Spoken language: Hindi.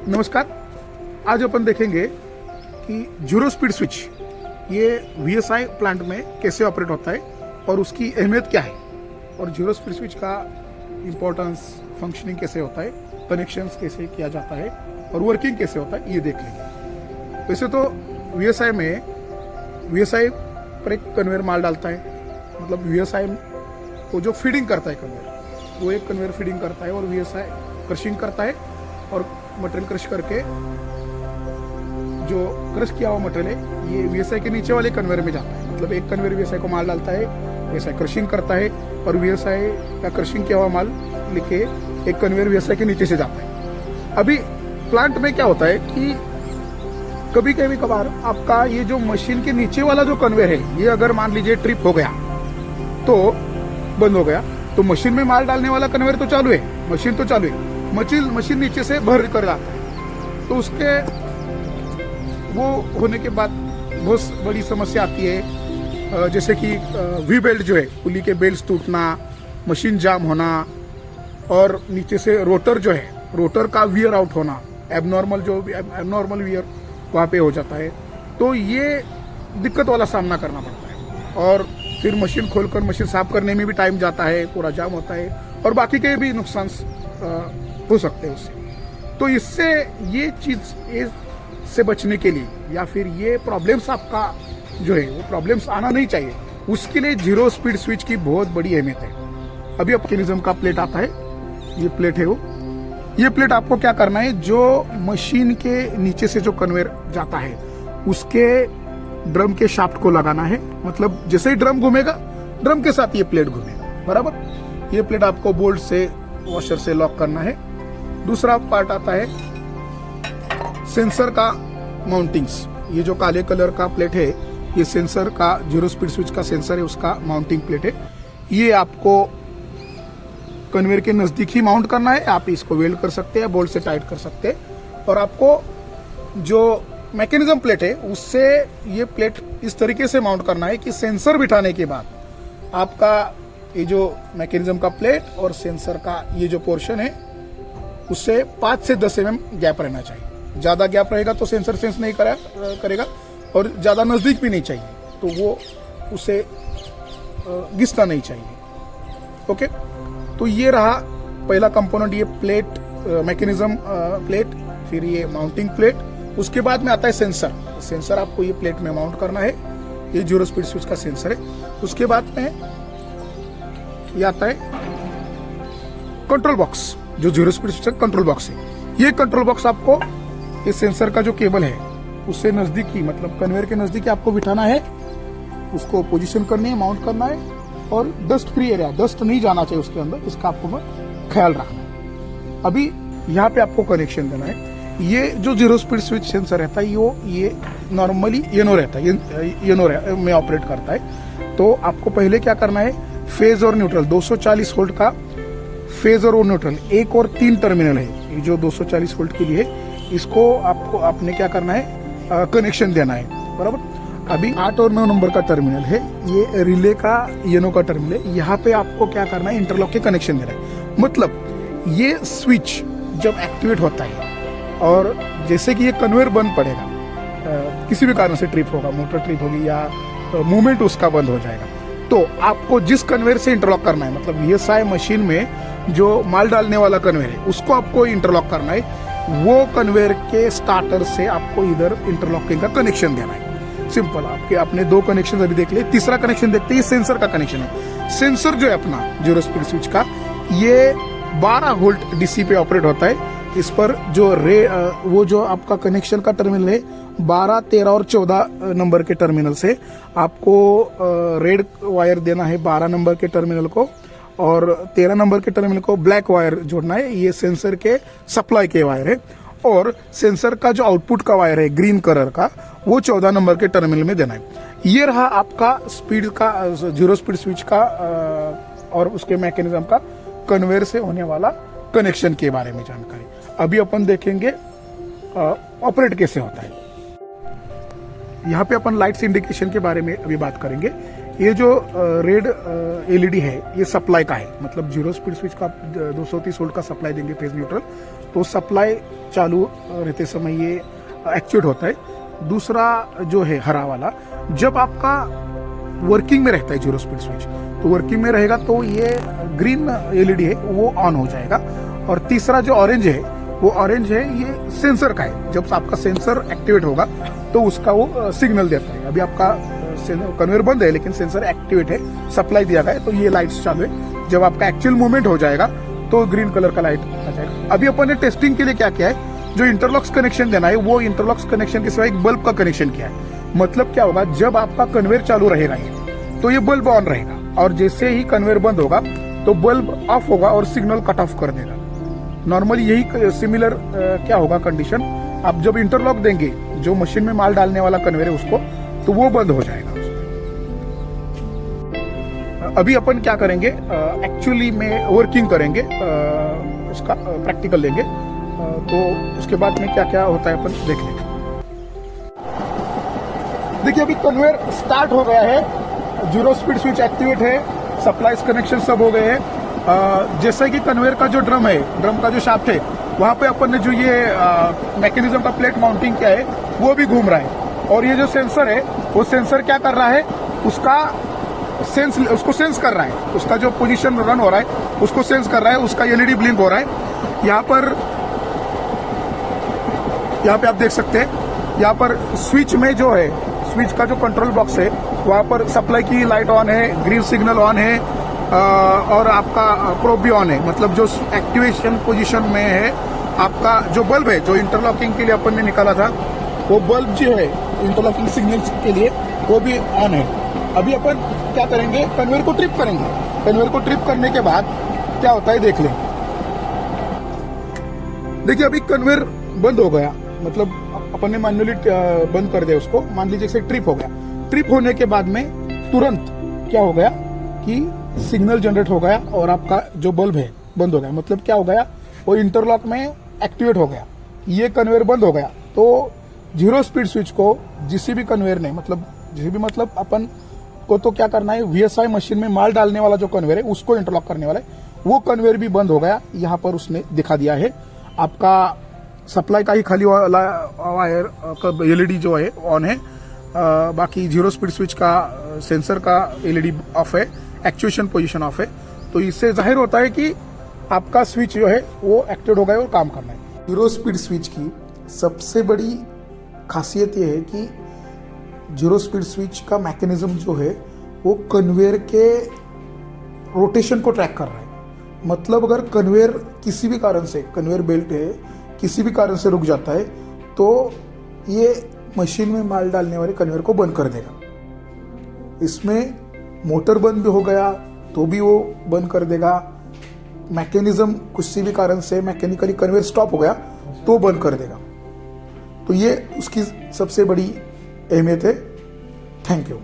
नमस्कार। आज अपन देखेंगे कि जीरो स्पीड स्विच ये वीएसआई प्लांट में कैसे ऑपरेट होता है और उसकी अहमियत क्या है और जीरो स्पीड स्विच का इम्पोर्टेंस, फंक्शनिंग कैसे होता है, कनेक्शंस कैसे किया जाता है और वर्किंग कैसे होता है, ये देख लेंगे। वैसे तो वीएसआई पर एक कन्वेयर माल डालता है, मतलब वीएसआई को जो फीडिंग करता है कन्वेयर, वो एक कन्वेयर फीडिंग करता है और वीएसआई क्रशिंग करता है और मटेरियल क्रश करके जो क्रश किया हुआ मटेरियल है ये वीएसआई के नीचे वाले कन्वेयर में जाता है। मतलब एक कन्वेयर वीएसआई को माल डालता है, वीएसआई क्रशिंग करता है और वीएसआई का क्रशिंग किया हुआ माल लेके एक कन्वेयर वीएसआई के नीचे से जाता है। अभी प्लांट में क्या होता है कि कभी कभार आपका ये जो मशीन के नीचे वाला जो कन्वेयर है ये अगर मान लीजिए ट्रिप हो गया तो बंद हो गया, तो मशीन में माल डालने वाला कन्वेयर तो चालू है, मशीन तो चालू है, मशीन नीचे से भर कर जाता है। तो उसके वो होने के बाद बहुत बड़ी समस्या आती है, जैसे कि वी बेल्ट जो है, पुली के बेल्ट टूटना, मशीन जाम होना और नीचे से रोटर जो है, रोटर का वियर आउट होना, एबनॉर्मल वियर वहाँ पे हो जाता है। तो ये दिक्कत वाला सामना करना पड़ता है और फिर मशीन खोलकर मशीन साफ करने में भी टाइम जाता है, पूरा जाम होता है और बाकी के भी नुकसान हो सकते हैं उससे। तो इससे ये चीज से बचने के लिए या फिर ये प्रॉब्लम्स आपका जो है वो प्रॉब्लम्स आना नहीं चाहिए, उसके लिए जीरो स्पीड स्विच की बहुत बड़ी अहमियत है। अभी मैकेनिज्म का प्लेट आता है, ये प्लेट है वो, ये प्लेट आपको क्या करना है, जो मशीन के नीचे से जो कन्वेयर जाता है उसके ड्रम के शाफ्ट को लगाना है। मतलब जैसे ही ड्रम घूमेगा, ड्रम के साथ ये प्लेट घूमेगा, बराबर। ये प्लेट आपको बोल्ट से, वॉशर से लॉक करना है। दूसरा पार्ट आता है सेंसर का माउंटिंग्स। ये जो काले कलर का प्लेट है ये सेंसर का, जीरो स्पीड स्विच का सेंसर है, उसका माउंटिंग प्लेट है। ये आपको कन्वेयर के नजदीक ही माउंट करना है। आप इसको वेल्ड कर सकते हैं, बोल्ट से टाइट कर सकते हैं। और आपको जो मैकेनिज्म प्लेट है उससे ये प्लेट इस तरीके से माउंट करना है कि सेंसर बिठाने के बाद आपका ये जो मैकेनिज्म का प्लेट और सेंसर का ये जो पोर्शन है उससे 5 से 10 mm गैप रहना चाहिए। ज्यादा गैप रहेगा तो सेंसर सेंस नहीं करेगा और ज्यादा नजदीक भी नहीं चाहिए, तो वो उसे घिसना नहीं चाहिए। ओके, तो ये रहा पहला कंपोनेंट, ये प्लेट, मैकेनिज्म प्लेट, फिर ये माउंटिंग प्लेट। उसके बाद में आता है सेंसर। सेंसर आपको ये प्लेट में माउंट करना है, ये जीरो स्पीड स्विच का सेंसर है। उसके बाद में ये आता है कंट्रोल बॉक्स, जो जीरो स्पीड स्विच का कंट्रोल बॉक्स है। ये कंट्रोल बॉक्स आपको इस सेंसर का जो केबल है उससे नजदीकी, मतलब कन्वेयर के नजदीकी आपको बिठाना है, उसको पोजीशन करनी है, माउंट करना है और डस्ट फ्री एरिया, डस्ट नहीं जाना चाहिए उसके अंदर, इसका आपको ख्याल रखना है। अभी यहाँ पे आपको कनेक्शन देना है। ये जो जीरो स्पीड स्विच सेंसर रहता है ये नॉर्मली येनो रहता है, येनो में ऑपरेट करता है। तो आपको पहले क्या करना है, फेज और न्यूट्रल, 240 वोल्ट का फेज और न्यूट्रल, 1 और 3 टर्मिनल है ये जो 240 वोल्ट के लिए, इसको आपने क्या करना है, कनेक्शन देना है, बराबर। अभी 8 और 9 नंबर का टर्मिनल है, ये रिले का येनो का टर्मिनल है। यहाँ पे आपको क्या करना है, इंटरलॉक के कनेक्शन देना है। मतलब ये स्विच जब एक्टिवेट होता है और जैसे कि ये कन्वेयर बंद पड़ेगा, किसी भी कारण से ट्रिप होगा, मोटर ट्रिप होगी या मूवमेंट उसका बंद हो जाएगा, तो आपको जिस कन्वेयर से इंटरलॉक करना है, मतलब वीएसआई मशीन में जो माल डालने वाला कन्वेयर है उसको आपको इंटरलॉक करना है, वो कन्वेयर के स्टार्टर से आपको इधर इंटरलॉकिंग का कनेक्शन देना है। सिंपल, आपके अपने 2 कनेक्शन अभी देख ले। तीसरा कनेक्शन देखते हैं, सेंसर का कनेक्शन है। सेंसर जो है अपना जीरो स्पीड स्विच का, ये 12 वोल्ट डीसी पे ऑपरेट होता है। इस पर जो वो जो आपका कनेक्शन का टर्मिनल है 12, 13 और 14 नंबर के टर्मिनल से आपको रेड वायर देना है 12 नंबर के टर्मिनल को, और 13 नंबर के टर्मिनल को ब्लैक वायर जोड़ना है। ये सेंसर के सप्लाई के वायर है। और सेंसर का जो आउटपुट का वायर है ग्रीन कलर का, वो 14 नंबर के टर्मिनल में देना है। ये रहा आपका स्पीड का, जीरो स्पीड स्विच का और उसके मैकेनिज्म का कन्वेयर से होने वाला कनेक्शन के बारे में जानकारी। अभी अपन देखेंगे ऑपरेट कैसे होता है। यहाँ पे अपन लाइट्स इंडिकेशन के बारे में अभी बात करेंगे। ये जो रेड एलईडी है ये सप्लाई का है, मतलब जीरो स्पीड स्विच का 230 वोल्ट का सप्लाई देंगे फेज न्यूट्रल, तो सप्लाई चालू रहते समय ये एक्चुएट होता है। दूसरा जो है हरा वाला, जब आपका वर्किंग में रहता है जीरो स्पीड स्विच, तो वर्किंग में रहेगा तो ये ग्रीन एलईडी है वो ऑन हो जाएगा। और तीसरा जो ऑरेंज है वो ऑरेंज है, ये सेंसर का है। जब आपका सेंसर एक्टिवेट होगा तो उसका वो सिग्नल देता है। अभी आपका कन्वेयर बंद है लेकिन सेंसर एक्टिवेट है, सप्लाई दिया गया है, तो ये लाइट्स चालू है। जब आपका एक्चुअल मूवमेंट हो जाएगा तो ग्रीन कलर का लाइट आ जाएगा। अभी अपन ने टेस्टिंग के लिए क्या किया है, जो इंटरलॉक्स कनेक्शन देना है वो इंटरलॉक्स कनेक्शन के सिवाय एक बल्ब का कनेक्शन किया है। मतलब क्या होगा, जब आपका कन्वेयर चालू रहेगा तो ये बल्ब ऑन रहेगा, और जैसे ही कन्वेयर बंद होगा तो बल्ब ऑफ होगा और सिग्नल कट ऑफ कर देगा। नॉर्मली यही सिमिलर क्या होगा कंडीशन, आप जब इंटरलॉक देंगे जो मशीन में माल डालने वाला कन्वेयर है उसको, तो वो बंद हो जाएगा। अभी अपन क्या करेंगे, एक्चुअली में वर्किंग करेंगे, उसका प्रैक्टिकल लेंगे, तो उसके बाद में क्या क्या होता है अपन देख लेंगे। देखिए अभी कन्वेयर स्टार्ट हो गया है, जीरो स्पीड स्विच एक्टिवेट है, सप्लाईज कनेक्शन सब हो गए हैं। जैसे कि कन्वेयर का जो ड्रम है, ड्रम का जो शाफ्ट है, वहां पे अपन ने जो ये मैकेनिज्म का प्लेट माउंटिंग किया है वो भी घूम रहा है। और ये जो सेंसर है वो सेंसर क्या कर रहा है, उसको सेंस कर रहा है, उसका जो पोजीशन रन हो रहा है उसको सेंस कर रहा है, उसका एलईडी ब्लिंक हो रहा है। यहाँ पे आप देख सकते हैं, यहाँ पर स्विच में जो है, स्विच का जो कंट्रोल बॉक्स है वहां पर सप्लाई की लाइट ऑन है, ग्रीन सिग्नल ऑन है, और आपका प्रोब भी ऑन है। मतलब जो एक्टिवेशन पोजीशन में है, आपका जो बल्ब है जो इंटरलॉकिंग के लिए अपन ने निकाला था, वो बल्ब जो है इंटरलॉकिंग सिग्नल के लिए वो भी ऑन है। अभी अपन क्या करेंगे, कन्वेयर को ट्रिप करेंगे। कन्वेयर को ट्रिप करने के बाद क्या होता है देख लें। देखिए अभी कन्वेयर बंद हो गया, मतलब अपन ने मैन्युअली बंद कर दिया उसको। मान लीजिए से ट्रिप हो गया, ट्रिप होने के बाद में तुरंत क्या हो गया कि सिग्नल जनरेट हो गया और आपका जो बल्ब है बंद हो गया। मतलब क्या हो गया, वो इंटरलॉक में एक्टिवेट हो गया, ये कन्वेयर बंद हो गया। तो जीरो स्पीड स्विच को जिस भी कन्वेयर ने, मतलब अपन को तो क्या करना है, वीएसआई मशीन में माल डालने वाला जो कन्वेयर है उसको इंटरलॉक करने वाला है, वो कन्वेयर भी बंद हो गया। यहाँ पर उसने दिखा दिया है, आपका सप्लाई का ही खाली वायर एलईडी जो है ऑन है, बाकी जीरो स्पीड स्विच का सेंसर का एलईडी ऑफ है, एक्चुएशन पोजीशन ऑफ है। तो इससे जाहिर होता है कि आपका स्विच जो है वो एक्टिवेट हो गया और काम करना है। जीरो स्पीड स्विच की सबसे बड़ी खासियत यह है कि जीरो स्पीड स्विच का मैकेनिज्म जो है वो कन्वेयर के रोटेशन को ट्रैक कर रहा है। मतलब अगर कन्वेयर किसी भी कारण से, कन्वेयर बेल्ट है किसी भी कारण से रुक जाता है, तो ये मशीन में माल डालने वाले कन्वेयर को बंद कर देगा। इसमें मोटर बंद भी हो गया तो भी वो बंद कर देगा। मैकेनिज्म किसी भी कारण से मैकेनिकली कन्वेयर स्टॉप हो गया तो बंद कर देगा। तो ये उसकी सबसे बड़ी अहमियत है। Thank you.